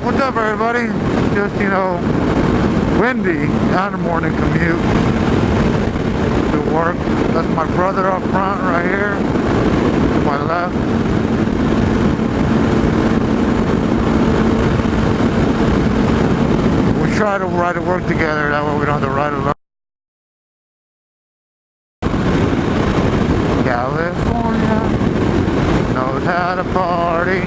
What's up, everybody? Just, windy on the morning commute to work. That's my brother up front right here to my left. We try to ride to work together, that way we don't have to ride alone. California knows how to party.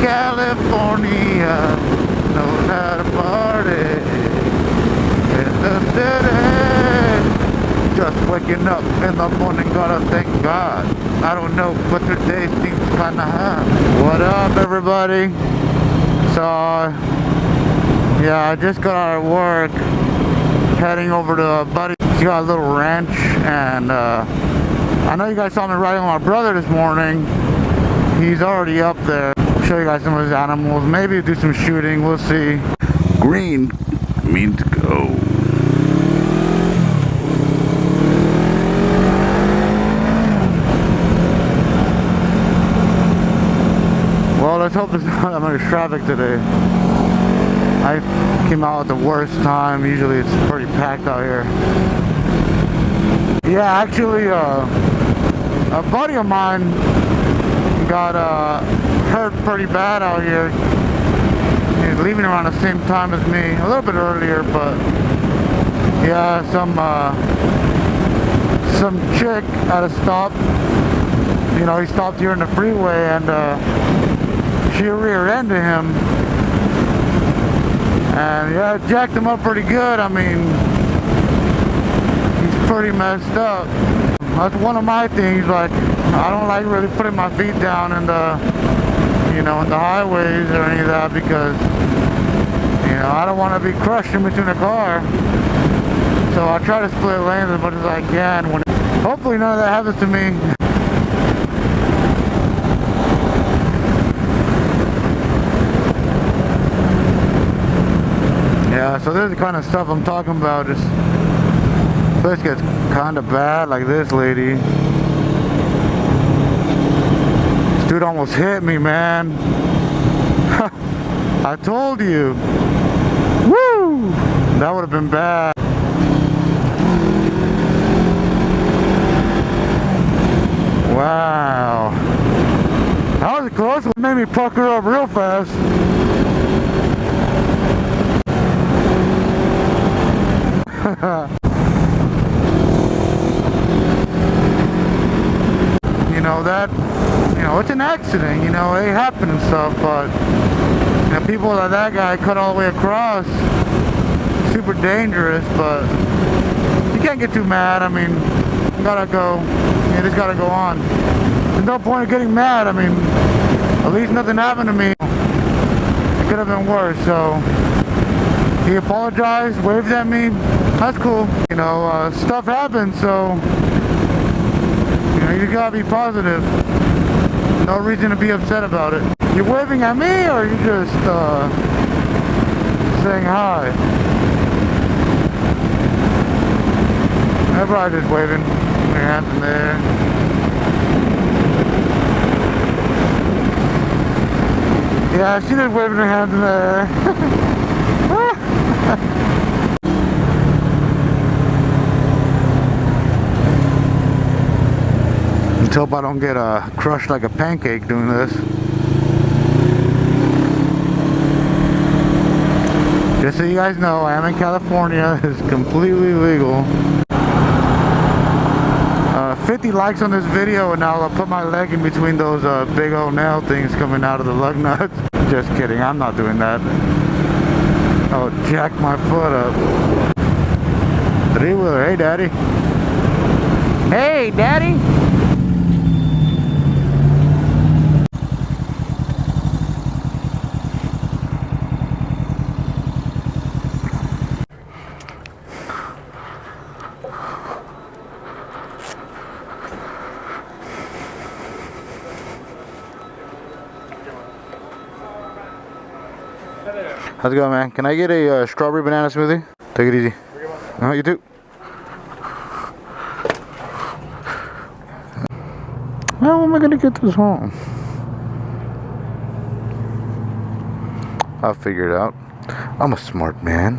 California knows how to party in the city. Just waking up in the morning, gotta thank God. I don't know, but today seems kinda hot. What up, everybody? So, yeah, I just got out of work, heading over to a buddy. He's got a little ranch, and I know you guys saw me riding with my brother this morning. He's already up there. Show you guys some of his animals. Maybe do some shooting. We'll see. Green means go. Well, let's hope there's not that much traffic today. I came out at the worst time. Usually it's pretty packed out here. Yeah, actually, a buddy of mine got hurt pretty bad out here. He's leaving around the same time as me, a little bit earlier, but yeah, some chick at a stop. He stopped here in the freeway, and she rear-ended him, and yeah, jacked him up pretty good. I mean, he's pretty messed up. That's one of my things. Like, I don't like really putting my feet down in the, in the highways or any of that, because, I don't want to be crushed in between a car. So I try to split lanes as much as I can. Hopefully none of that happens to me. Yeah, so this is the kind of stuff I'm talking about. Just place gets kind of bad, like this lady. This dude almost hit me, man. I told you. Woo! That would have been bad. Wow. That was close. It made me pucker up real fast. It's an accident, it happened and stuff, but people like that guy cut all the way across, super dangerous. But you can't get too mad. I mean, you gotta go, you just gotta go on. There's no point in getting mad. I mean, at least nothing happened to me. It could have been worse. So he apologized, waved at me. That's cool. Stuff happens, so you gotta be positive. No reason to be upset about it. You waving at me, or are you just saying hi? Everybody just waving their hands in there. Yeah, she's just waving her hands in there. Let's hope I don't get crushed like a pancake doing this. Just so you guys know, I am in California. It's completely legal. 50 likes on this video, and now I'll put my leg in between those big old nail things coming out of the lug nuts. Just kidding, I'm not doing that. I'll jack my foot up. Three-wheeler, hey daddy. Hey daddy! How's it going, man? Can I get a strawberry banana smoothie? Take it easy. You too. How am I gonna get this home? I'll figure it out. I'm a smart man.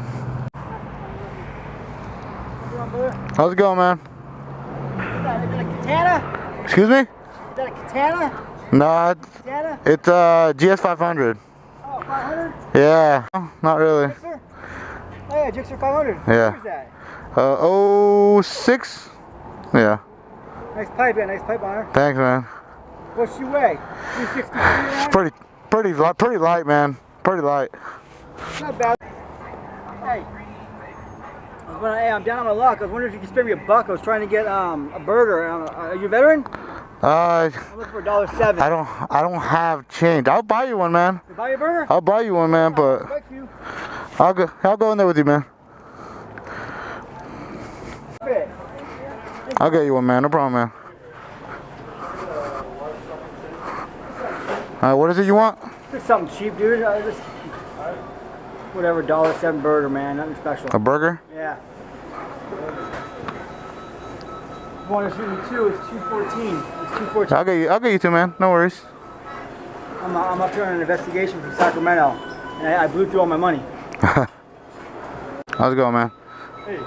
How's it going, man? Is that a katana? Excuse me? Is that a katana? No, it's GS 500. Oh, 500? Yeah, not really. Gixxer? Oh yeah, Gixxer 500. Yeah. Where's that? 06? Yeah. Nice pipe, nice pipe on her. Thanks, man. What's she weigh? 363 around? It's pretty light, man. Pretty light. Not bad. Hey. Hey, I'm down on my luck. I was wondering if you could spare me $1. I was trying to get a burger. Are you a veteran? I'm looking for $1.07. I don't have change. I'll buy you one, man. You buy you a burger? I'll buy you one, man, but I'll go in there with you, man. I'll get you one, man. No problem, man. What is it you want? Just something cheap, dude. Just whatever, $1.07 burger, man. Nothing special. A burger? Yeah. You want to shoot me two? It's 214. It's 214. I'll get you two, man. No worries. I'm up here on an investigation from Sacramento, and I blew through all my money. How's it going, man? Hey.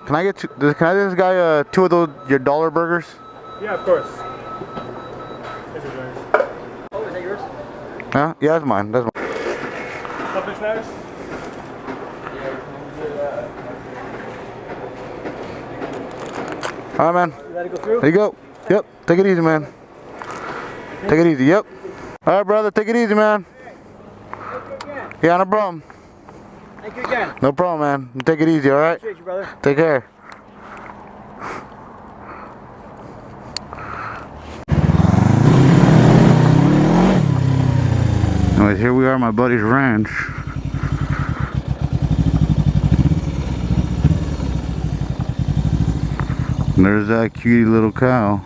Can I get can I get this guy two of those your dollar burgers? Yeah, of course. Oh, is that yours? Yeah, that's mine. That's mine. Something snacks? All right, man. You let it go through? There you go. Yep. Take it easy, man. Take it easy. Yep. All right, brother. Take it easy, man. Yeah, no problem. Thank you again. No problem, man. Take it easy, all right? Appreciate you, brother. Take care. Anyways, here we are at my buddy's ranch. And there's that cutie little cow.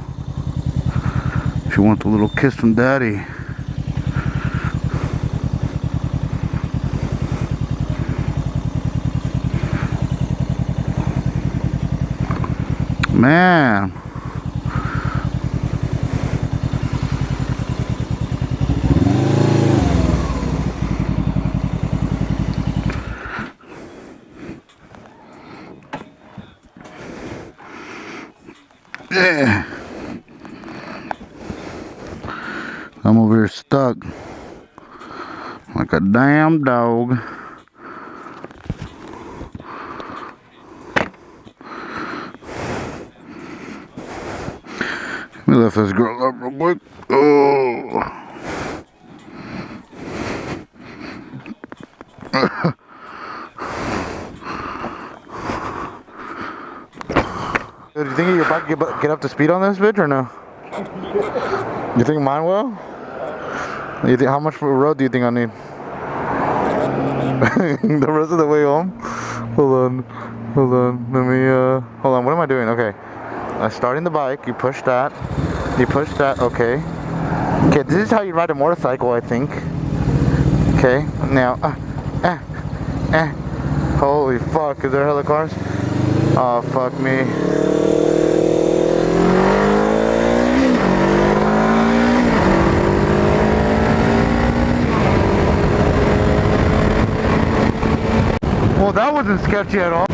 She wants a little kiss from daddy. Man. Yeah. I'm over here stuck like a damn dog. Let me lift this girl up real quick. Oh. Do you think you're about to get up to speed on this bitch or no? You think mine will? You think, how much road do you think I need? The rest of the way home? Hold on. Let me, hold on, what am I doing? Okay. Starting the bike, you push that. You push that, okay. Okay, this is how you ride a motorcycle, I think. Okay, now, holy fuck, is there hella cars? Oh, fuck me. Well, that wasn't sketchy at all.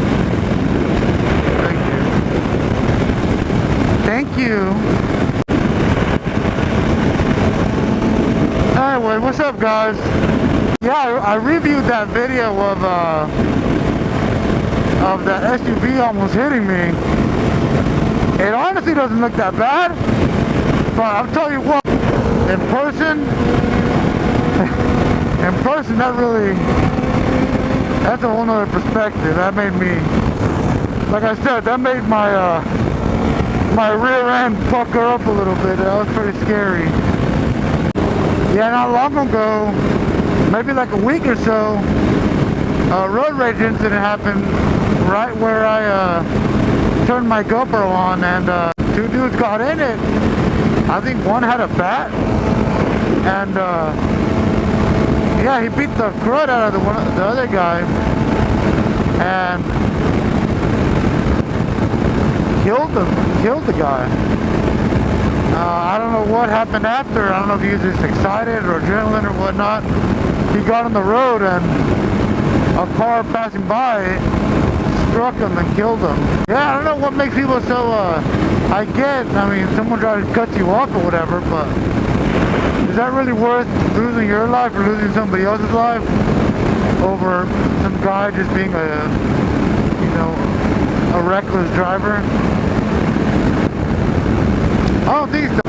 Thank you. Anyway, what's up, guys? Yeah, I reviewed that video of that SUV almost hitting me. It honestly doesn't look that bad, but I'll tell you what, in person, that's a whole nother perspective. That made me, like I said, that made my my rear end pucker up a little bit. That was pretty scary. Yeah, not long ago, maybe like a week or so, a road rage incident happened right where I turned my GoPro on, and two dudes got in it. I think one had a bat, and yeah, he beat the crud out of the other guy, and killed the guy. I don't know what happened after. I don't know if he was just excited or adrenaline or whatnot. he got on the road and a car passing by struck him and killed him. Yeah, I don't know what makes people so, I mean, someone tries to cut you off or whatever, but is that really worth losing your life or losing somebody else's life over some guy just being a reckless driver? I don't think so.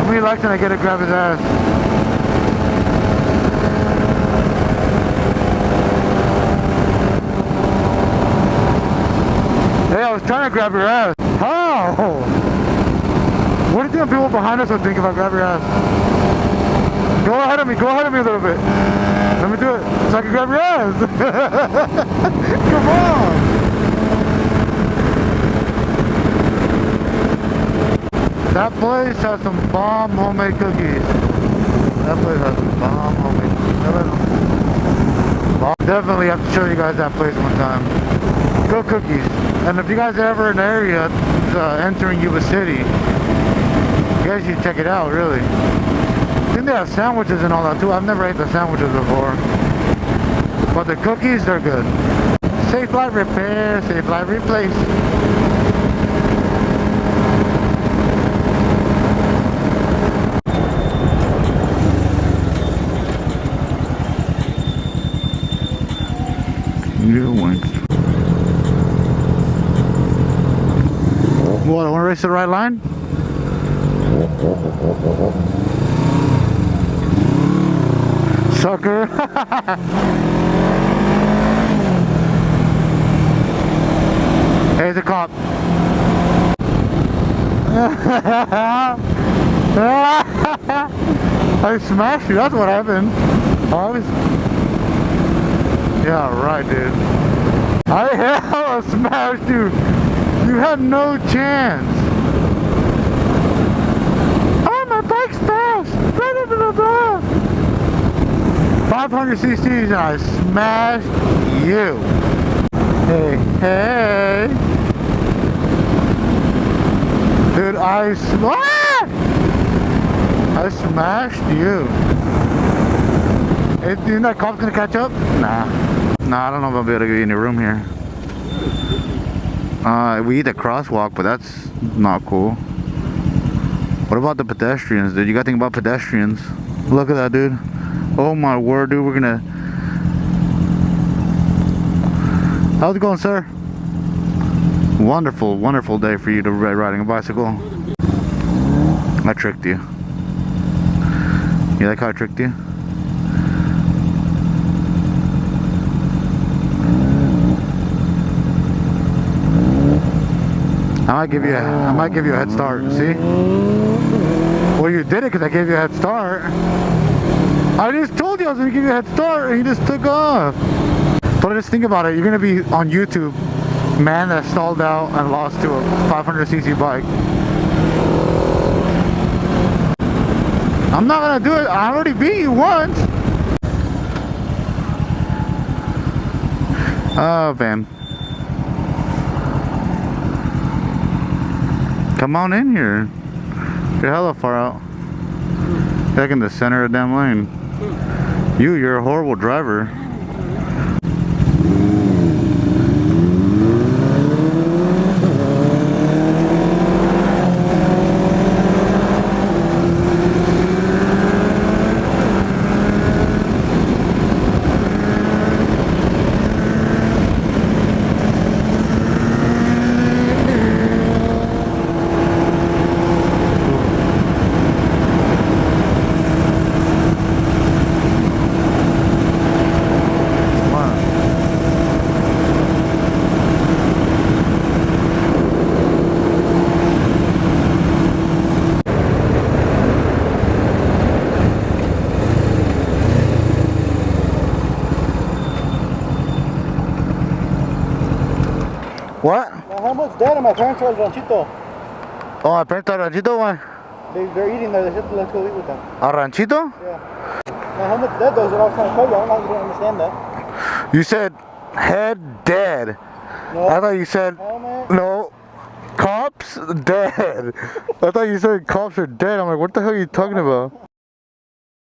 When he likes it, I gotta grab his ass. Hey, I was trying to grab your ass. How? What do you think people behind us would think if I grab your ass? Go ahead of me a little bit. Let me do it so I can grab your ass. Come on. That place has some bomb homemade cookies. That place has some bomb homemade cookies. Definitely have to show you guys that place one time. Go cookies. And if you guys are ever in the area entering Yuba City, you guys should check it out, really. I think they have sandwiches and all that too. I've never ate the sandwiches before. But the cookies, they're good. Safe Light Repair, Safe Light Replace. You went. What, I want to race the right line? Sucker. Hey, the cop. I smashed you, that's what happened. Yeah, right, dude. I hella smashed you. You had no chance. Oh, my bike's fast. Blah, blah, blah. 500 cc's and I smashed you. Hey, hey. Dude, I smashed you. Hey, do you think that cop's gonna catch up? Nah. Nah, I don't know if I'll be able to get any room here. We eat a crosswalk, but that's not cool. What about the pedestrians, dude? You gotta think about pedestrians. Look at that, dude. Oh my word, dude, we're gonna... How's it going, sir? Wonderful, wonderful day for you to be riding a bicycle. I tricked you. You like how I tricked you? I might give you a head start, see? Well, you did it because I gave you a head start. I just told you I was going to give you a head start and you just took off. But just think about it, you're going to be on YouTube, man that stalled out and lost to a 500cc bike. I'm not going to do it, I already beat you once. Oh, man. Come on in here. You're hella far out. Back in the center of the damn lane. You're a horrible driver. What? My helmet's dead and my parents are at Ranchito. Oh, my parents are at Ranchito? Why? They're eating there. They said let's go eat with them. A Ranchito? Yeah. My helmet's dead though, is what I was trying to tell you. I don't know if you don't understand that. You said head dead. No. I thought you said Helmet. no. Cops dead. I thought you said cops are dead. I'm like, what the hell are you talking about?